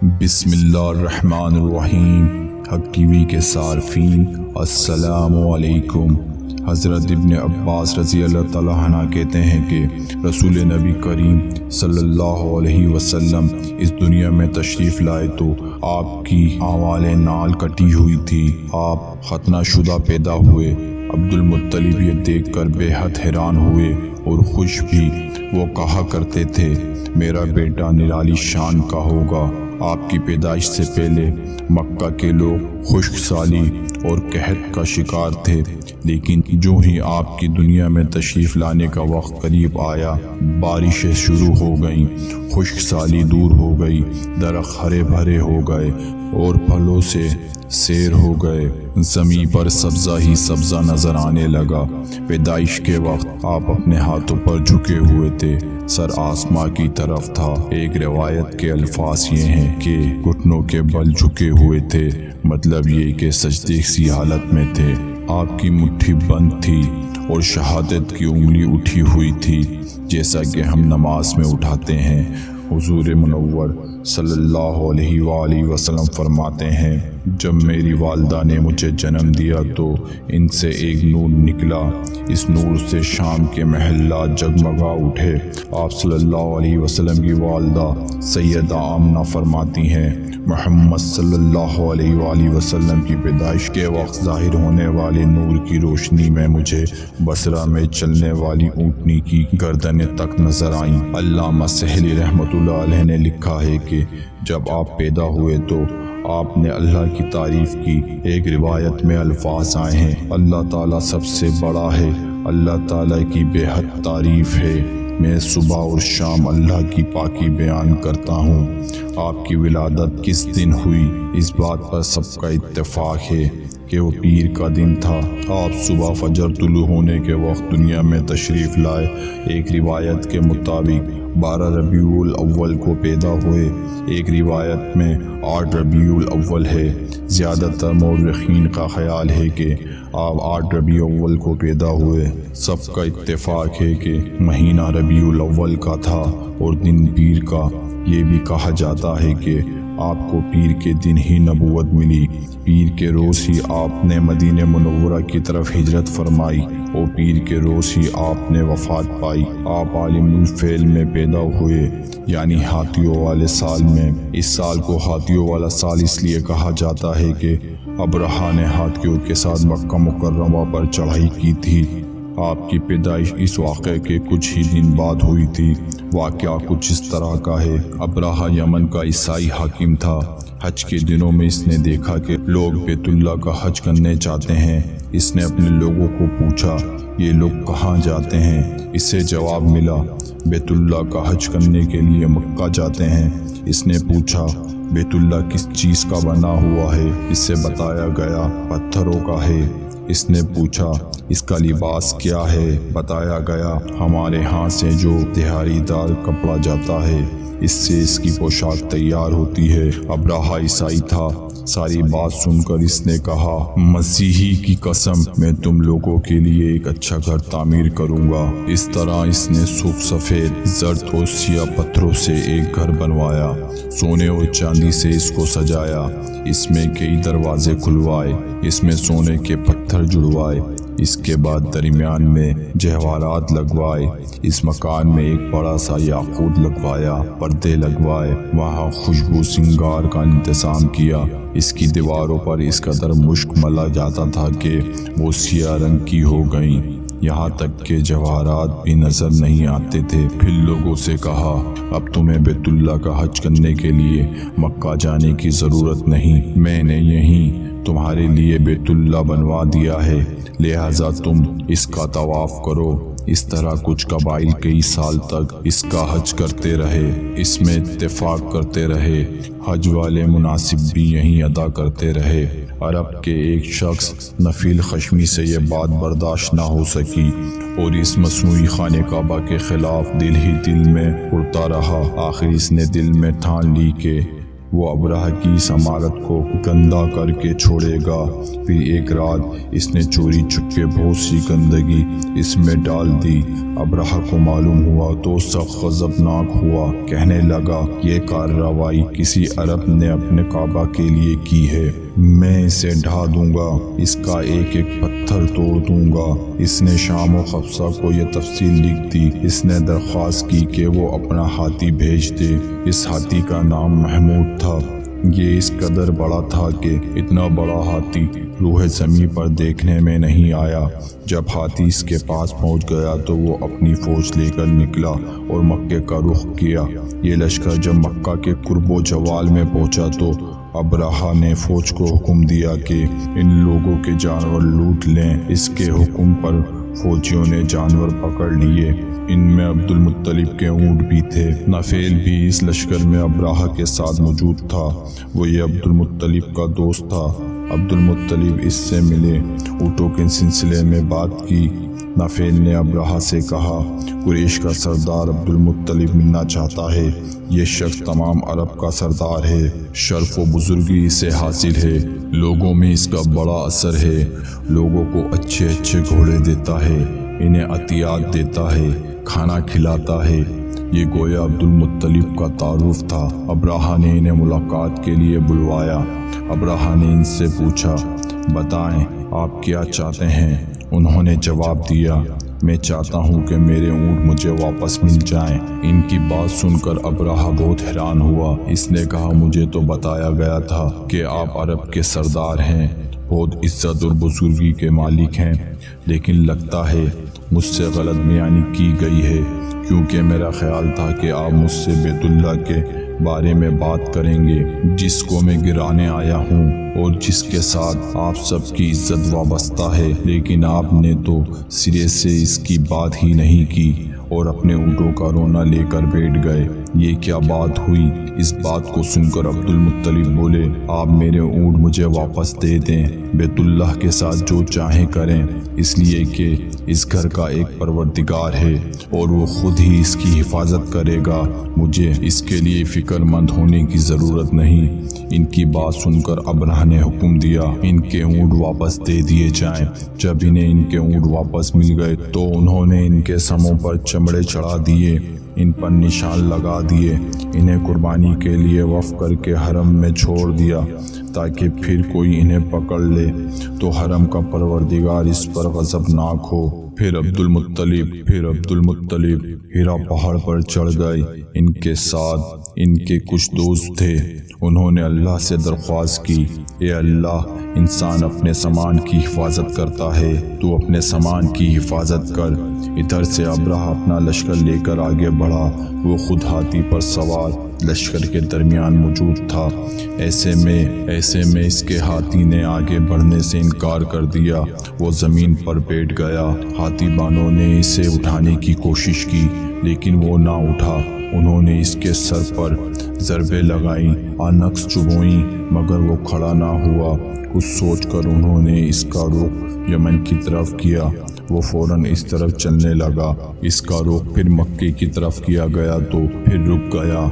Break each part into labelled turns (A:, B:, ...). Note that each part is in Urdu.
A: بسم اللہ الرحمن الرحیم۔ حق ٹی وی کے صارفین السلام علیکم۔ حضرت ابن عباس رضی اللہ تعالیٰ عنہ کہتے ہیں کہ رسول نبی کریم صلی اللہ علیہ وسلم اس دنیا میں تشریف لائے تو آپ کی آوال نال کٹی ہوئی تھی۔ آپ ختنہ شدہ پیدا ہوئے۔ عبد المطلب یہ دیکھ کر بے حد حیران ہوئے اور خوش بھی۔ وہ کہا کرتے تھے میرا بیٹا نرالی شان کا ہوگا۔ آپ کی پیدائش سے پہلے مکہ کے لوگ خشک سالی اور قحط کا شکار تھے، لیکن جو ہی آپ کی دنیا میں تشریف لانے کا وقت قریب آیا، بارشیں شروع ہو گئیں، خشک سالی دور ہو گئی، درخت ہرے بھرے ہو گئے اور پھلوں سے سیر ہو گئے، زمین پر سبزہ ہی سبزہ نظر آنے لگا۔ پیدائش کے وقت آپ اپنے ہاتھوں پر جھکے ہوئے تھے، سر آسماں کی طرف تھا۔ ایک روایت کے الفاظ یہ ہیں کہ گھٹنوں کے بل جھکے ہوئے تھے، مطلب یہ کہ سجدے سی حالت میں تھے۔ آپ کی مٹھی بند تھی اور شہادت کی انگلی اٹھی ہوئی تھی، جیسا کہ ہم نماز میں اٹھاتے ہیں۔ حضور منور صلی اللہ علیہ وآلہ وسلم فرماتے ہیں جب میری والدہ نے مجھے جنم دیا تو ان سے ایک نور نکلا، اس نور سے شام کے محلات جگمگا اٹھے۔ آپ صلی اللہ علیہ وسلم کی والدہ سیدہ آمنہ فرماتی ہیں محمد صلی اللہ علیہ وآلہ وسلم کی پیدائش کے وقت ظاہر ہونے والے نور کی روشنی میں مجھے بصرہ میں چلنے والی اونٹنی کی گردنیں تک نظر آئیں۔ علامہ سہلی رحمۃ اللہ علیہ نے لکھا ہے کہ جب آپ پیدا ہوئے تو آپ نے اللہ کی تعریف کی۔ ایک روایت میں الفاظ آئے ہیں اللہ تعالیٰ سب سے بڑا ہے، اللہ تعالیٰ کی بے حد تعریف ہے، میں صبح اور شام اللہ کی پاکی بیان کرتا ہوں۔ آپ کی ولادت کس دن ہوئی اس بات پر سب کا اتفاق ہے کہ وہ پیر کا دن تھا۔ آپ صبح فجر طلوع ہونے کے وقت دنیا میں تشریف لائے۔ ایک روایت کے مطابق 12 ربیع الاول کو پیدا ہوئے، ایک روایت میں 8 ربیع الاول ہے۔ زیادہ تر مورخین کا خیال ہے کہ آپ 8 ربیع الاول کو پیدا ہوئے۔ سب کا اتفاق ہے کہ مہینہ ربیع الاول کا تھا اور دن پیر کا۔ یہ بھی کہا جاتا ہے کہ آپ کو پیر کے دن ہی نبوت ملی، پیر کے روز ہی آپ نے مدینہ منورہ کی طرف ہجرت فرمائی اور پیر کے روز ہی آپ نے وفات پائی۔ آپ عالم الفیل میں پیدا ہوئے، یعنی ہاتھیوں والے سال میں۔ اس سال کو ہاتھیوں والا سال اس لیے کہا جاتا ہے کہ ابرہہ نے ہاتھیوں کے ساتھ مکہ مکرمہ پر چڑھائی کی تھی۔ آپ کی پیدائش اس واقعے کے کچھ ہی دن بعد ہوئی تھی۔ واقعہ کچھ اس طرح کا ہے۔ ابرہہ یمن کا عیسائی حاکم تھا۔ حج کے دنوں میں اس نے دیکھا کہ لوگ بیت اللہ کا حج کرنے جاتے ہیں۔ اس نے اپنے لوگوں کو پوچھا یہ لوگ کہاں جاتے ہیں؟ اس سے جواب ملا بیت اللہ کا حج کرنے کے لیے مکہ جاتے ہیں۔ اس نے پوچھا بیت اللہ کس چیز کا بنا ہوا ہے؟ اس سے بتایا گیا پتھروں کا ہے۔ اس نے پوچھا اس کا لباس کیا ہے؟ بتایا گیا ہمارے ہاں سے جو دھاڑی دار کپڑا جاتا ہے اس سے اس کی پوشاک تیار ہوتی ہے۔ ابرہہ عیسائی تھا۔ ساری بات سن کر اس نے کہا مسیحی کی قسم میں تم لوگوں کے لیے ایک اچھا گھر تعمیر کروں گا۔ اس طرح اس نے سرخ سفید زرد اور سیاہ پتھروں سے ایک گھر بنوایا، سونے اور چاندی سے اس کو سجایا، اس میں کئی دروازے کھلوائے، اس میں سونے کے پتھر جڑوائے، اس کے بعد درمیان میں جواہرات لگوائے، اس مکان میں ایک بڑا سا یاقوت لگوایا، پردے لگوائے، وہاں خوشبو سنگار کا انتظام کیا۔ اس کی دیواروں پر اس قدر مشک ملا جاتا تھا کہ وہ سیاہ رنگ کی ہو گئیں، یہاں تک کہ جواہرات بھی نظر نہیں آتے تھے۔ پھر لوگوں سے کہا اب تمہیں بیت اللہ کا حج کرنے کے لیے مکہ جانے کی ضرورت نہیں، میں نے یہیں تمہارے لیے بیت اللہ بنوا دیا ہے، لہٰذا تم اس کا طواف کرو۔ اس طرح کچھ قبائل کئی سال تک اس کا حج کرتے رہے، اس میں اتفاق کرتے رہے، حج والے مناسب بھی یہیں ادا کرتے رہے۔ عرب کے ایک شخص نفیل خشمی سے یہ بات برداشت نہ ہو سکی اور اس مصنوعی خانہ کعبہ کے خلاف دل ہی دل میں اڑتا رہا۔ آخر اس نے دل میں ٹھان لی کہ وہ ابرہہ کی اس عمارت کو گندا کر کے چھوڑے گا۔ پھر ایک رات اس نے چوری چپکے بہت سی گندگی اس میں ڈال دی۔ ابرہہ کو معلوم ہوا تو سخت غضبناک ہوا، کہنے لگا یہ کارروائی کسی عرب نے اپنے کعبہ کے لیے کی ہے، میں اسے ڈھا دوں گا، اس کا ایک ایک پتھر توڑ دوں گا۔ اس نے شام و حفصہ کو یہ تفصیل لکھ دی۔ اس نے درخواست کی کہ وہ اپنا ہاتھی بھیج دے۔ اس ہاتھی کا نام محمود تھا۔ یہ اس قدر بڑا تھا کہ اتنا بڑا ہاتھی روح زمین پر دیکھنے میں نہیں آیا۔ جب ہاتھی اس کے پاس پہنچ گیا تو وہ اپنی فوج لے کر نکلا اور مکے کا رخ کیا۔ یہ لشکر جب مکہ کے قرب و جوال میں پہنچا تو ابرہہ نے فوج کو حکم دیا کہ ان لوگوں کے جانور لوٹ لیں۔ اس کے حکم پر فوجیوں نے جانور پکڑ لیے۔ ان میں عبد المطلب کے اونٹ بھی تھے۔ نفیل بھی اس لشکر میں ابرہہ کے ساتھ موجود تھا۔ وہ یہ عبد المطلب کا دوست تھا۔ عبد المطلب اس سے ملے، اونٹوں کے سلسلے میں بات کی۔ نفیل نے ابرہہ سے کہا، قریش کا سردار عبد المطلب ملنا چاہتا ہے۔ یہ شخص تمام عرب کا سردار ہے، شرف و بزرگی اسے حاصل ہے، لوگوں میں اس کا بڑا اثر ہے، لوگوں کو اچھے اچھے گھوڑے دیتا ہے، انہیں عطیات دیتا ہے، کھانا کھلاتا ہے۔ یہ گویا عبد المطلب کا تعارف تھا۔ ابرہہ نے انہیں ملاقات کے لیے بلوایا۔ ابرہہ نے ان سے پوچھا، بتائیں آپ کیا چاہتے ہیں؟ انہوں نے جواب دیا، میں چاہتا ہوں کہ میرے اونٹ مجھے واپس مل جائیں۔ ان کی بات سن کر ابرہہ بہت حیران ہوا۔ اس نے کہا، مجھے تو بتایا گیا تھا کہ آپ عرب کے سردار ہیں، بہت عزت اور بزرگی کے مالک ہیں، لیکن لگتا ہے مجھ سے غلط بیانی کی گئی ہے، کیونکہ میرا خیال تھا کہ آپ مجھ سے بیت اللہ کے بارے میں بات کریں گے، جس کو میں گرانے آیا ہوں اور جس کے ساتھ آپ سب کی عزت وابستہ ہے، لیکن آپ نے تو سرے سے اس کی بات ہی نہیں کی اور اپنے اونٹوں کا رونا لے کر بیٹھ گئے۔ یہ کیا بات ہوئی؟ اس بات کو سن کر عبد المطلب بولے، آپ میرے اونٹ مجھے واپس دے دیں، بیت اللہ کے ساتھ جو چاہیں کریں، اس لیے کہ اس گھر کا ایک پروردگار ہے اور وہ خود ہی اس کی حفاظت کرے گا، مجھے اس کے لیے فکر مند ہونے کی ضرورت نہیں۔ ان کی بات سن کر ابرہہ نے حکم دیا، ان کے اونٹ واپس دے دیے جائیں۔ جب انہیں ان کے اونٹ واپس مل گئے تو انہوں نے ان کے سموں پر چمڑے چڑھا دیے، ان پر نشان لگا دیے، انہیں قربانی کے لیے وقف کر کے حرم میں چھوڑ دیا تاکہ پھر کوئی انہیں پکڑ لے تو حرم کا پروردگار اس پر غضبناک ہو۔ پھر عبد المطلب ہیرا پہاڑ پر چڑھ گئے۔ ان کے ساتھ ان کے کچھ دوست تھے۔ انہوں نے اللہ سے درخواست کی، اے اللہ، انسان اپنے سامان کی حفاظت کرتا ہے، تو اپنے سامان کی حفاظت کر۔ ادھر سے ابرہہ اپنا لشکر لے کر آگے بڑھا۔ وہ خود ہاتھی پر سوار لشکر کے درمیان موجود تھا۔ ایسے میں اس کے ہاتھی نے آگے بڑھنے سے انکار کر دیا۔ وہ زمین پر بیٹھ گیا۔ ہاتھی بانوں نے اسے اٹھانے کی کوشش کی لیکن وہ نہ اٹھا۔ انہوں نے اس کے سر پر ضربیں لگائیں، آنکس چبوئیں، مگر وہ کھڑا نہ ہوا۔ کچھ سوچ کر انہوں نے اس کا رخ یمن کی طرف کیا۔ وہ فوراً اس طرف چلنے لگا۔ اس کا رخ پھر مکے کی طرف کیا گیا تو پھر رک گیا۔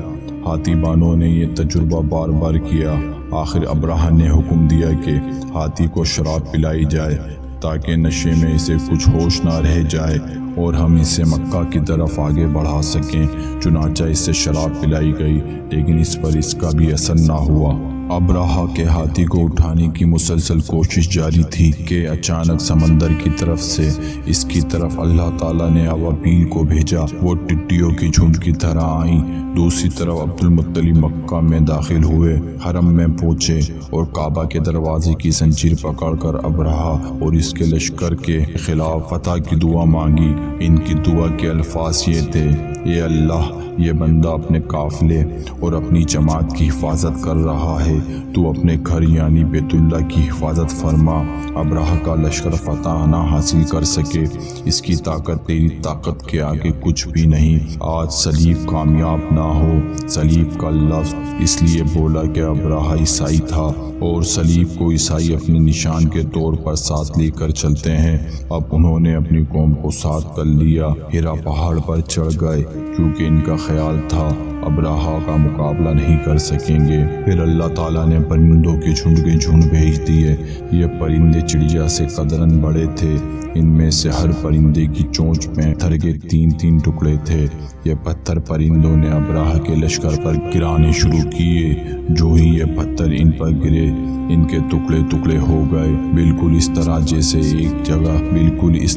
A: ہاتھی بانوں نے یہ تجربہ بار بار کیا۔ آخر ابرہہ نے حکم دیا کہ ہاتھی کو شراب پلائی جائے تاکہ نشے میں اسے کچھ ہوش نہ رہ جائے اور ہم اسے مکہ کی طرف آگے بڑھا سکیں۔ چنانچہ اسے شراب پلائی گئی لیکن اس پر اس کا بھی اثر نہ ہوا۔ ابرہہ کے ہاتھی کو اٹھانے کی مسلسل کوشش جاری تھی کہ اچانک سمندر کی طرف سے اس کی طرف اللہ تعالیٰ نے ابابیل کو بھیجا۔ وہ ٹڈیوں کی جھنڈ کی طرح آئیں۔ دوسری طرف عبد المطلب مکہ میں داخل ہوئے، حرم میں پہنچے اور کعبہ کے دروازے کی زنجیر پکڑ کر ابرہہ اور اس کے لشکر کے خلاف فتح کی دعا مانگی۔ ان کی دعا کے الفاظ یہ تھے، اے اللہ، یہ بندہ اپنے قافلے اور اپنی جماعت کی حفاظت کر رہا ہے، تو اپنے گھر یعنی بیت اللہ کی حفاظت فرما۔ ابرہہ کا لشکر فتح نہ حاصل کر سکے، اس کی طاقت تیری طاقت کے آگے کچھ بھی نہیں۔ آج صلیب کامیاب نہ ہو۔ صلیب کا لفظ اس لیے بولا کہ ابرہہ عیسائی تھا اور صلیب کو عیسائی اپنے نشان کے طور پر ساتھ لے کر چلتے ہیں۔ اب انہوں نے اپنی قوم کو ساتھ کر لیا، ہیرا پہاڑ پر چڑھ گئے کیونکہ ان کا خیال تھا ابراہا کا مقابلہ نہیں کر سکیں گے۔ پھر اللہ تعالیٰ نے پرندوں کے جھنڈ کے جھنڈ بھیج دیے۔ یہ پرندے چڑیا سے قدرن بڑے تھے۔ ان میں سے ہر پرندے کی چونچ میں پتھر کے 3 ٹکڑے تھے۔ یہ پتھر پرندوں نے ابراہا کے لشکر پر گرانے شروع کیے۔ جو ہی یہ پتھر ان پر گرے، ان کے ٹکڑے ٹکڑے ہو گئے، بالکل اس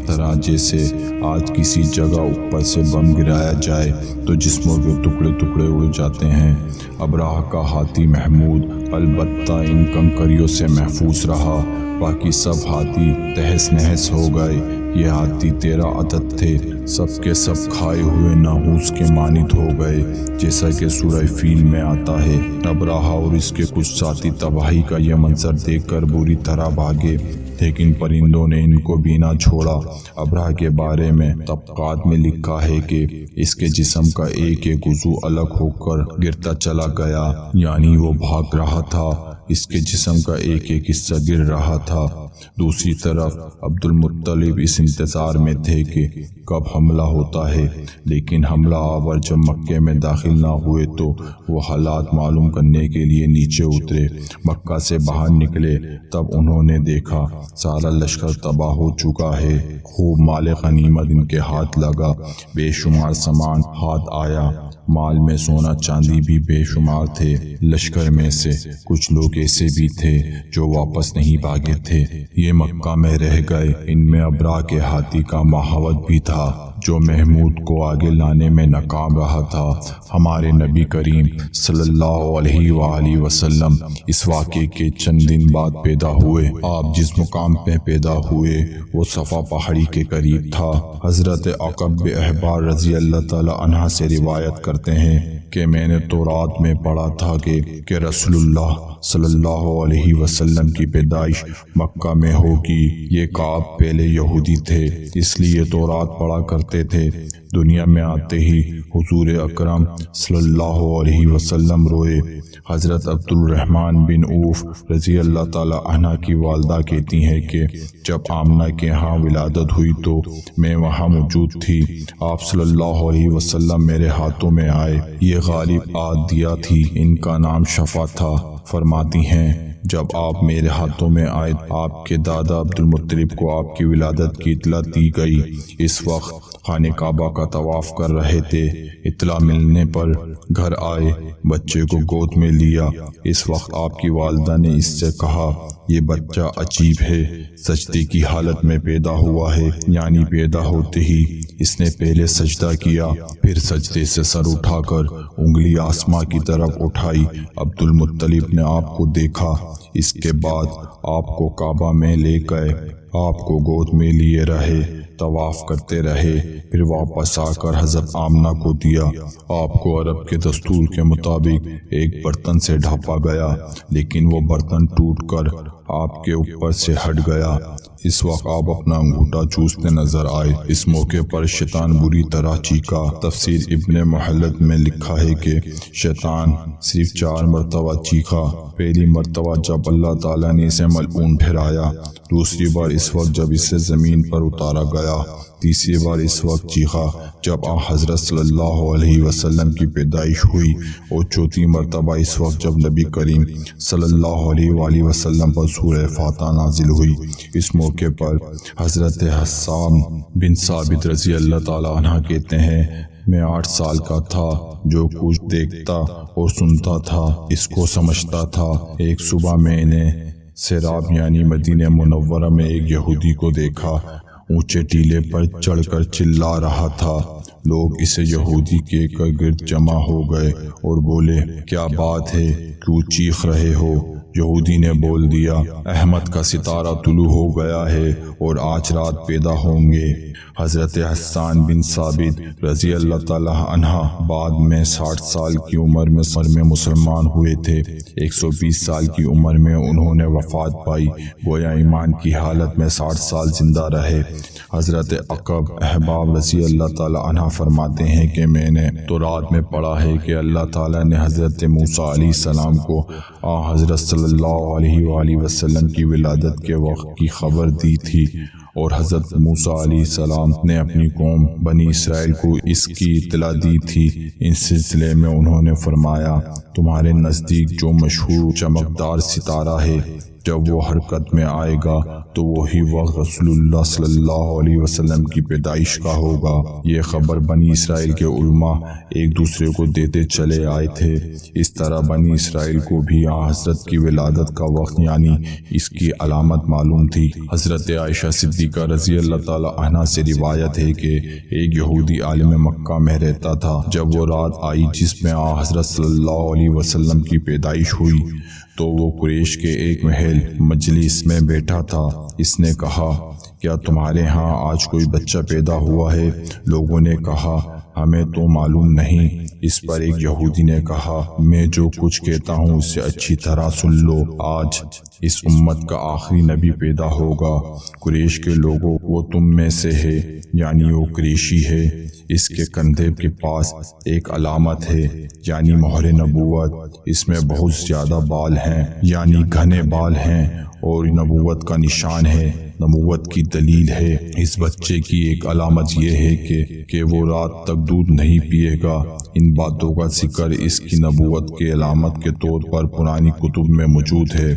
A: طرح جیسے آج کسی جگہ اوپر سے بم گرایا جائے تو جسموں کے ٹکڑے ٹکڑے اڑ جاتے ہیں۔ ابراہا کا ہاتھی محمود البتہ ان کنکریوں سے محفوظ رہا، باقی سب ہاتھی تہس نہس ہو گئے۔ یہ ہاتھی 13 عدد تھے، سب کے سب کھائے ہوئے ناموس کے مانند ہو گئے، جیسا کہ سورہ فیل میں آتا ہے۔ ابراہا اور اس کے کچھ ساتھی تباہی کا یہ منظر دیکھ کر بری طرح بھاگے، لیکن پرندوں نے ان کو بھی نہ چھوڑا۔ ابراہا کے بارے میں طبقات میں لکھا ہے کہ اس کے جسم کا ایک عضو الگ ہو کر گرتا چلا گیا، یعنی وہ بھاگ رہا تھا، اس کے جسم کا ایک حصہ گر رہا تھا۔ دوسری طرف عبد المطلب اس انتظار میں تھے کہ کب حملہ ہوتا ہے، لیکن حملہ آور جب مکے میں داخل نہ ہوئے تو وہ حالات معلوم کرنے کے لیے نیچے اترے۔ مکہ سے باہر نکلے تب انہوں نے دیکھا سارا لشکر تباہ ہو چکا ہے، خوب مال غنیمت ان کے ہاتھ لگا، بے شمار سامان ہاتھ آیا، مال میں سونا چاندی بھی بے شمار تھے۔ لشکر میں سے کچھ لوگ ایسے بھی تھے جو واپس نہیں بھاگے تھے، یہ مکہ میں رہ گئے۔ ان میں ابراہ کے ہاتھی کا مہاوت بھی تھا، جو محمود کو آگے لانے میں ناکام رہا تھا۔ ہمارے نبی کریم صلی اللہ علیہ وآلہ وسلم اس واقعے کے چند دن بعد پیدا ہوئے۔ آپ جس مقام پہ پیدا ہوئے وہ صفا پہاڑی کے قریب تھا۔ حضرت عقب احبار رضی اللہ تعالی عنہ سے روایت کرتے ہیں کہ میں نے تورات میں پڑھا تھا کہ رسول اللہ صلی اللہ علیہ وسلم کی پیدائش مکہ میں ہوگی۔ یہ کعب پہلے یہودی تھے، اس لیے تورات پڑھا کرتے تھے۔ دنیا میں آتے ہی حضور اکرم صلی اللہ علیہ وسلم روئے۔ حضرت عبد الرحمن بن عوف رضی اللہ تعالی عنہ کی والدہ کہتی ہیں کہ جب آمنہ کے ہاں ولادت ہوئی تو میں وہاں موجود تھی۔ آپ صلی اللہ علیہ وسلم میرے ہاتھوں میں آئے۔ یہ غالب عادیہ تھی، ان کا نام شفا تھا۔ فرماتی ہیں جب آپ میرے ہاتھوں میں آئے، آپ کے دادا عبد المطلب کو آپ کی ولادت کی اطلاع دی گئی۔ اس وقت خانہ کعبہ کا طواف کر رہے تھے۔ اطلاع ملنے پر گھر آئے، بچے کو گود میں لیا۔ اس وقت آپ کی والدہ نے اس سے کہا یہ بچہ عجیب ہے، سجدے کی حالت میں پیدا ہوا ہے، یعنی پیدا ہوتے ہی اس نے پہلے سجدہ کیا، پھر سجدے سے سر اٹھا کر انگلی آسماں کی طرف اٹھائی۔ عبد المطلب نے آپ کو دیکھا، اس کے بعد آپ کو کعبہ میں لے گئے، آپ کو گود میں لیے رہے، طواف کرتے رہے، پھر واپس آ کر حضرت آمنہ کو دیا۔ آپ کو عرب کے دستور کے مطابق ایک برتن سے ڈھانپا گیا، لیکن وہ برتن ٹوٹ کر آپ کے اوپر سے ہٹ گیا۔ اس وقت آپ اپنا انگوٹھا چوستے نظر آئے۔ اس موقع پر شیطان بری طرح چیخا۔ تفسیر ابن محلد میں لکھا ہے کہ شیطان صرف 4 مرتبہ چیخا۔ پہلی مرتبہ جب اللہ تعالیٰ نے اسے ملعون ٹھہرایا، دوسری بار اس وقت جب اسے زمین پر اتارا گیا، تیسری بار اس وقت چیخا جب حضرت صلی اللہ علیہ وسلم کی پیدائش ہوئی، اور چوتھی مرتبہ اس وقت جب نبی کریم صلی اللہ علیہ وآلہ وسلم پر سورہ فاتحہ نازل ہوئی۔ اس موقع پر حضرت حسان بن ثابت رضی اللہ تعالیٰ عنہ کہتے ہیں میں 8 سال کا تھا، جو کچھ دیکھتا اور سنتا تھا اس کو سمجھتا تھا۔ ایک صبح میں نے سراب یعنی مدینہ منورہ میں ایک یہودی کو دیکھا، اونچے ٹیلے پر چڑھ کر چلا رہا تھا۔ لوگ اسے یہودی کے گرد جمع ہو گئے اور بولے کیا بات ہے، کیوں چیخ رہے ہو؟ یہودی نے بول دیا احمد کا ستارہ طلوع ہو گیا ہے اور آج رات پیدا ہوں گے۔ حضرت حسان بن ثابت رضی اللہ تعالیٰ عنہ بعد میں 60 سال کی عمر میں مسلمان ہوئے تھے۔ 120 سال کی عمر میں انہوں نے وفات پائی، گویا ایمان کی حالت میں 60 سال زندہ رہے۔ حضرت عقب احباب رضی اللہ تعالیٰ عنہ فرماتے ہیں کہ میں نے تورات میں پڑھا ہے کہ اللہ تعالیٰ نے حضرت موسیٰ علیہ السلام کو حضرت صلی اللہ علیہ وآلہ وسلم کی ولادت کے وقت کی خبر دی تھی، اور حضرت موسیٰ علیہ السلام نے اپنی قوم بنی اسرائیل کو اس کی اطلاع دی تھی۔ اس سلسلے میں انہوں نے فرمایا، تمہارے نزدیک جو مشہور چمکدار ستارہ ہے، جب وہ حرکت میں آئے گا تو وہی وقت رسول اللہ صلی اللہ علیہ وسلم کی پیدائش کا ہوگا۔ یہ خبر بنی اسرائیل کے علماء ایک دوسرے کو دیتے چلے آئے تھے۔ اس طرح بنی اسرائیل کو بھی حضرت کی ولادت کا وقت یعنی اس کی علامت معلوم تھی۔ حضرت عائشہ صدیقہ رضی اللہ تعالی عنہا سے روایت ہے کہ ایک یہودی عالم مکہ میں رہتا تھا۔ جب وہ رات آئی جس میں حضرت صلی اللہ علیہ وسلم کی پیدائش ہوئی تو وہ قریش کے ایک محل مجلس میں بیٹھا تھا۔ اس نے کہا، کیا تمہارے ہاں آج کوئی بچہ پیدا ہوا ہے؟ لوگوں نے کہا، ہمیں تو معلوم نہیں۔ اس پر ایک یہودی نے کہا، میں جو کچھ کہتا ہوں اسے اچھی طرح سن لو، آج اس امت کا آخری نبی پیدا ہوگا۔ قریش کے لوگوں، وہ تم میں سے ہے، یعنی وہ قریشی ہے۔ اس کے کندھے کے پاس ایک علامت ہے، یعنی مہر نبوت۔ اس میں بہت زیادہ بال ہیں، یعنی گھنے بال ہیں، اور نبوت کا نشان ہے، نبوت کی دلیل ہے۔ اس بچے کی ایک علامت یہ ہے کہ وہ رات تک دودھ نہیں پیے گا۔ ان باتوں کا ذکر اس کی نبوت کے علامت کے طور پر پرانی کتب میں موجود ہے۔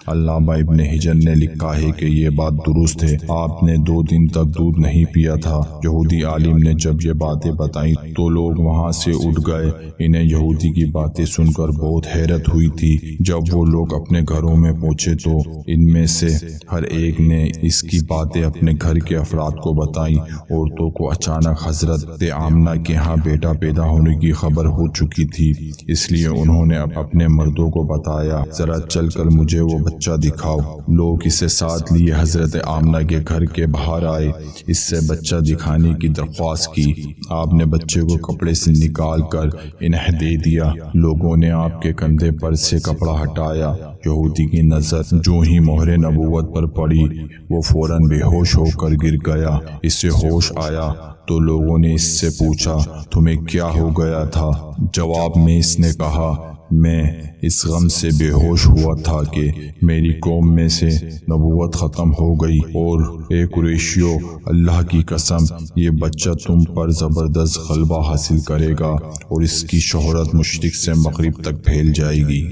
A: علامہ ابن حجر نے لکھا ہے کہ یہ بات درست ہے، آپ نے 2 دن تک دودھ نہیں پیا تھا۔ یہودی عالم نے جب یہ باتیں بتائیں تو لوگ وہاں سے اٹھ گئے۔ انہیں یہودی کی باتیں سن کر بہت حیرت ہوئی تھی۔ جب وہ لوگ اپنے گھروں میں پہنچے تو ان میں سے ہر ایک نے اس کی باتیں اپنے گھر کے افراد کو بتائیں۔ عورتوں کو اچانک حضرت آمنہ کے ہاں بیٹا پیدا ہونے کی خبر ہو چکی تھی، اس لیے انہوں نے اپنے مردوں کو بتایا، ذرا چل کر مجھے وہ بچہ دکھاؤ۔ لوگ اسے ساتھ لیے حضرت آمنہ کے گھر کے باہر آئے، اس سے بچہ دکھانے کی درخواست کی۔ آپ نے بچے کو کپڑے سے نکال کر انہیں دے دیا۔ لوگوں نے آپ کے کندھے پر سے کپڑا ہٹایا۔ یہودی کی نظر جو ہی مہر نبوت پر پڑی، وہ فوراً بے ہوش ہو کر گر گیا۔ اس سے ہوش آیا تو لوگوں نے اس سے پوچھا، تمہیں کیا ہو گیا تھا؟ جواب میں اس نے کہا، میں اس غم سے بے ہوش ہوا تھا کہ میری قوم میں سے نبوت ختم ہو گئی، اور اے قریشیو، اللہ کی قسم، یہ بچہ تم پر زبردست غلبہ حاصل کرے گا اور اس کی شہرت مشرق سے مغرب تک پھیل جائے گی۔